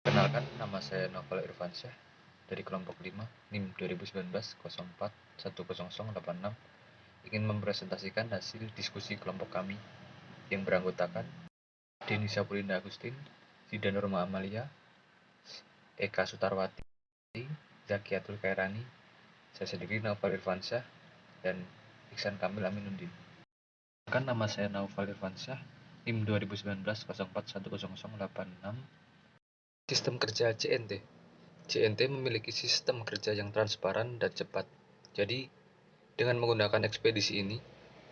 Perkenalkan, nama saya Novel Irfansyah dari kelompok 5, NIM 2019-04-10086, ingin mempresentasikan hasil diskusi kelompok kami yang beranggotakan Denny Sapulina Agustin, Zida Nurma Amalia, Eka Sutarwati, Zakiatul Kairani, saya sendiri Novel Irfansyah, dan Iksan Kamil Aminuddin. Perkenalkan, nama saya Novel Irfansyah, NIM 2019-04-10086. Sistem kerja JNT. JNT memiliki sistem kerja yang transparan dan cepat. Jadi, dengan menggunakan ekspedisi ini,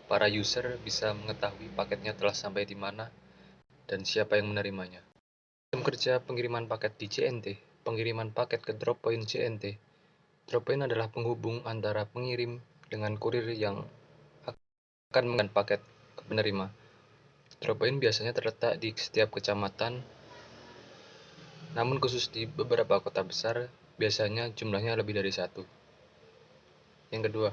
para user bisa mengetahui paketnya telah sampai di mana dan siapa yang menerimanya. Sistem kerja pengiriman paket di JNT. Pengiriman paket ke drop point JNT. Drop point adalah penghubung antara pengirim dengan kurir yang akan mengantar paket ke penerima. Drop point biasanya terletak di setiap kecamatan, namun khusus di beberapa kota besar, biasanya jumlahnya lebih dari satu. Yang kedua,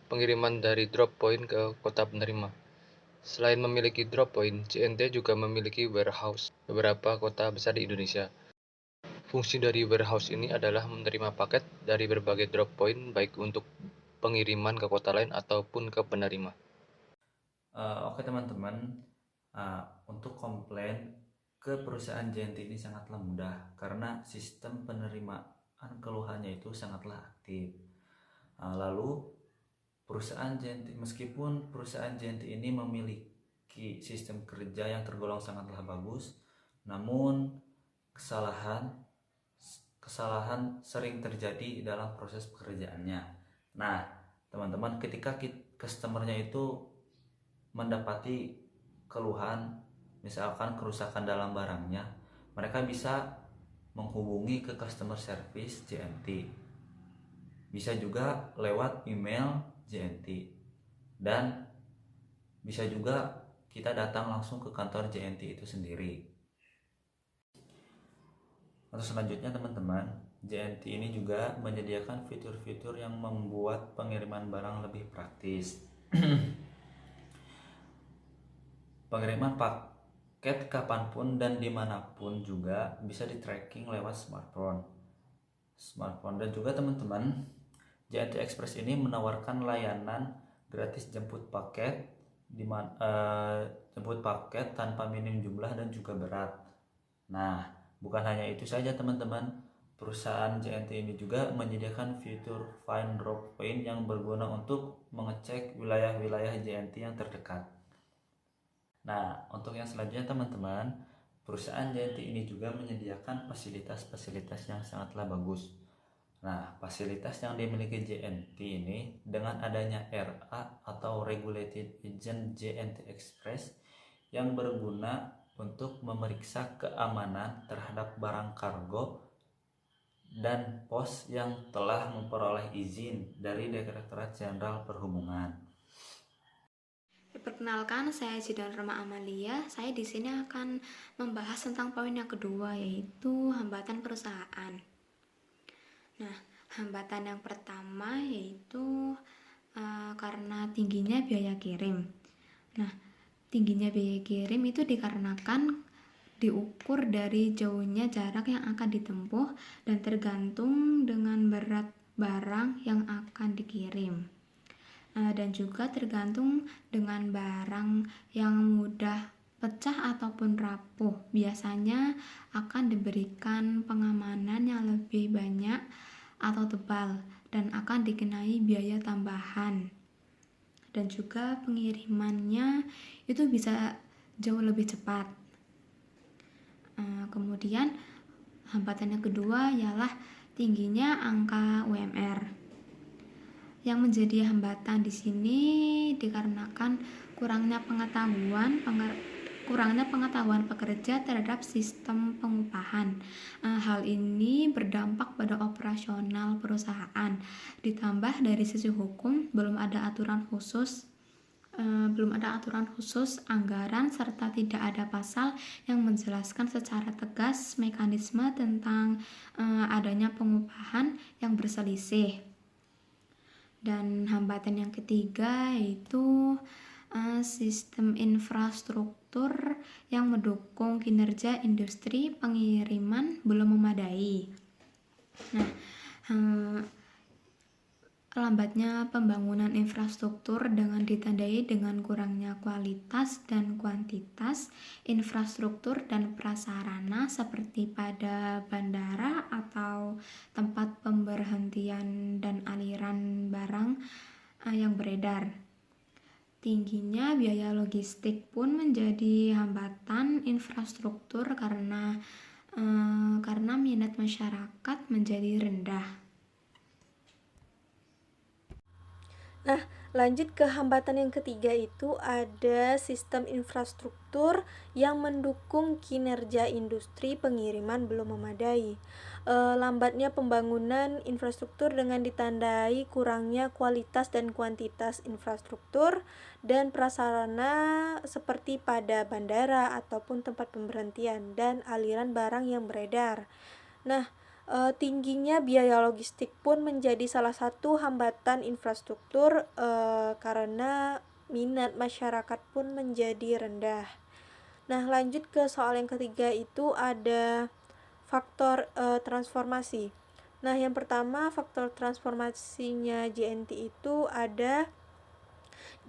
pengiriman dari drop point ke kota penerima. Selain memiliki drop point, JNT juga memiliki warehouse di beberapa kota besar di Indonesia. Fungsi dari warehouse ini adalah menerima paket dari berbagai drop point, baik untuk pengiriman ke kota lain ataupun ke penerima. Oke teman-teman, untuk komplain ke perusahaan JNT ini sangatlah mudah karena sistem penerimaan keluhannya itu sangatlah aktif. Lalu meskipun perusahaan JNT ini memiliki sistem kerja yang tergolong sangatlah bagus, namun kesalahan sering terjadi dalam proses pekerjaannya. Nah, teman-teman, ketika customernya itu mendapati keluhan, misalkan kerusakan dalam barangnya, mereka bisa menghubungi ke customer service JNT. Bisa juga lewat email JNT. Dan bisa juga kita datang langsung ke kantor JNT itu sendiri. Untuk selanjutnya teman-teman, JNT ini juga menyediakan fitur-fitur yang membuat pengiriman barang lebih praktis. Pengiriman paket kapanpun dan dimanapun juga bisa di tracking lewat smartphone. Dan juga teman-teman, JNT Express ini menawarkan layanan gratis jemput paket tanpa minim jumlah dan juga berat. Nah, bukan hanya itu saja teman-teman, perusahaan JNT ini juga menyediakan fitur Find Drop Point yang berguna untuk mengecek wilayah-wilayah JNT yang terdekat. Nah, untuk yang selanjutnya teman-teman, perusahaan JNT ini juga menyediakan fasilitas-fasilitas yang sangatlah bagus. Nah, fasilitas yang dimiliki JNT ini dengan adanya RA atau Regulated Agent JNT Express yang berguna untuk memeriksa keamanan terhadap barang kargo dan pos yang telah memperoleh izin dari Direktorat Jenderal Perhubungan. Perkenalkan, saya Zida Nurma Amalia. Saya di sini akan membahas tentang poin yang kedua, yaitu hambatan perusahaan. Nah, hambatan yang pertama yaitu karena tingginya biaya kirim. Nah, tingginya biaya kirim itu dikarenakan diukur dari jauhnya jarak yang akan ditempuh dan tergantung dengan berat barang yang akan dikirim. Dan juga tergantung dengan barang yang mudah pecah ataupun rapuh. Biasanya akan diberikan pengamanan yang lebih banyak atau tebal dan akan dikenai biaya tambahan. Dan juga pengirimannya itu bisa jauh lebih cepat. Kemudian hambatan yang kedua ialah tingginya angka UMR. Yang menjadi hambatan di sini dikarenakan kurangnya pengetahuan pekerja terhadap sistem pengupahan. Hal ini berdampak pada operasional perusahaan. Ditambah dari sisi hukum belum ada aturan khusus anggaran serta tidak ada pasal yang menjelaskan secara tegas mekanisme tentang adanya pengupahan yang berselisih. Dan hambatan yang ketiga yaitu sistem infrastruktur yang mendukung kinerja industri pengiriman belum memadai. Nah, lambatnya pembangunan infrastruktur dengan ditandai dengan kurangnya kualitas dan kuantitas infrastruktur dan prasarana seperti pada bandara atau tempat pemberhentian dan aliran barang yang beredar. Tingginya biaya logistik pun menjadi hambatan infrastruktur karena minat masyarakat menjadi rendah. Nah, lanjut ke hambatan yang ketiga itu ada sistem infrastruktur yang mendukung kinerja industri pengiriman belum memadai. Lambatnya pembangunan infrastruktur dengan ditandai kurangnya kualitas dan kuantitas infrastruktur dan prasarana seperti pada bandara ataupun tempat pemberhentian dan aliran barang yang beredar. Nah, tingginya biaya logistik pun menjadi salah satu hambatan infrastruktur karena minat masyarakat pun menjadi rendah. Nah, lanjut ke soal yang ketiga itu ada faktor transformasi. Nah, yang pertama faktor transformasinya JNT itu ada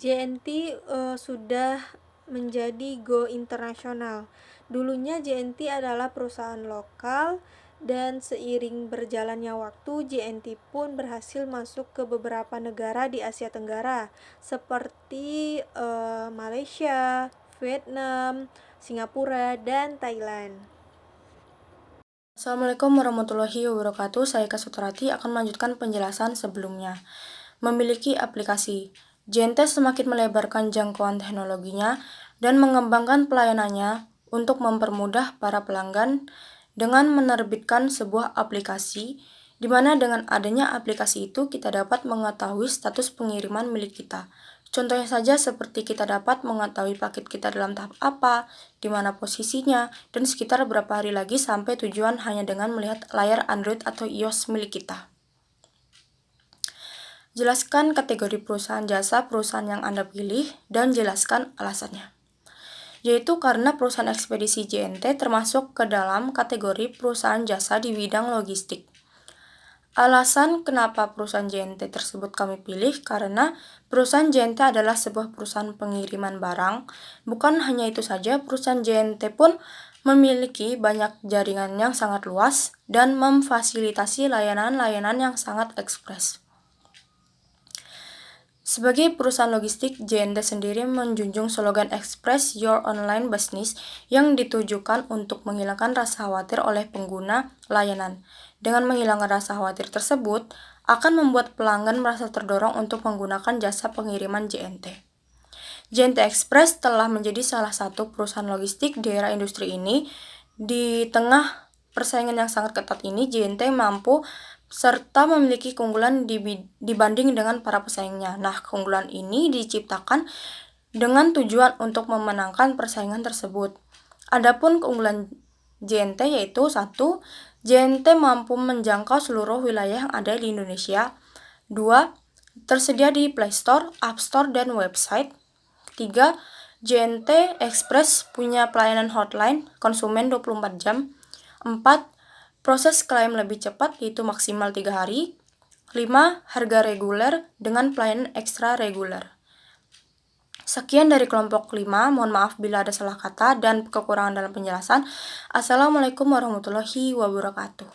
JNT sudah menjadi go internasional. Dulunya JNT adalah perusahaan lokal dan seiring berjalannya waktu JNT pun berhasil masuk ke beberapa negara di Asia Tenggara seperti Malaysia, Vietnam, Singapura, dan Thailand. Assalamualaikum warahmatullahi wabarakatuh. Saya Kak Sutrati akan melanjutkan penjelasan sebelumnya. Memiliki aplikasi. JNT semakin melebarkan jangkauan teknologinya dan mengembangkan pelayanannya untuk mempermudah para pelanggan dengan menerbitkan sebuah aplikasi, di mana dengan adanya aplikasi itu kita dapat mengetahui status pengiriman milik kita. Contohnya saja seperti kita dapat mengetahui paket kita dalam tahap apa, di mana posisinya, dan sekitar berapa hari lagi sampai tujuan hanya dengan melihat layar Android atau iOS milik kita. Jelaskan kategori perusahaan jasa perusahaan yang Anda pilih dan jelaskan alasannya. Yaitu karena perusahaan ekspedisi JNT termasuk ke dalam kategori perusahaan jasa di bidang logistik. Alasan kenapa perusahaan JNT tersebut kami pilih karena perusahaan JNT adalah sebuah perusahaan pengiriman barang. Bukan hanya itu saja, perusahaan JNT pun memiliki banyak jaringan yang sangat luas dan memfasilitasi layanan-layanan yang sangat ekspres. Sebagai perusahaan logistik, JNT sendiri menjunjung slogan Express Your Online Business yang ditujukan untuk menghilangkan rasa khawatir oleh pengguna layanan. Dengan menghilangkan rasa khawatir tersebut, akan membuat pelanggan merasa terdorong untuk menggunakan jasa pengiriman JNT. JNT Express telah menjadi salah satu perusahaan logistik di era industri ini. Di tengah persaingan yang sangat ketat ini, JNT mampu serta memiliki keunggulan dibanding dengan para pesaingnya. Nah, keunggulan ini diciptakan dengan tujuan untuk memenangkan persaingan tersebut. Adapun keunggulan JNT yaitu 1. JNT mampu menjangkau seluruh wilayah yang ada di Indonesia. 2. Tersedia di Play Store, App Store, dan website. 3. JNT Express punya pelayanan hotline konsumen 24 jam. 4. Proses klaim lebih cepat yaitu maksimal 3 hari. 5. Harga reguler dengan pelayanan ekstra reguler. Sekian dari kelompok 5, mohon maaf bila ada salah kata dan kekurangan dalam penjelasan. Assalamualaikum warahmatullahi wabarakatuh.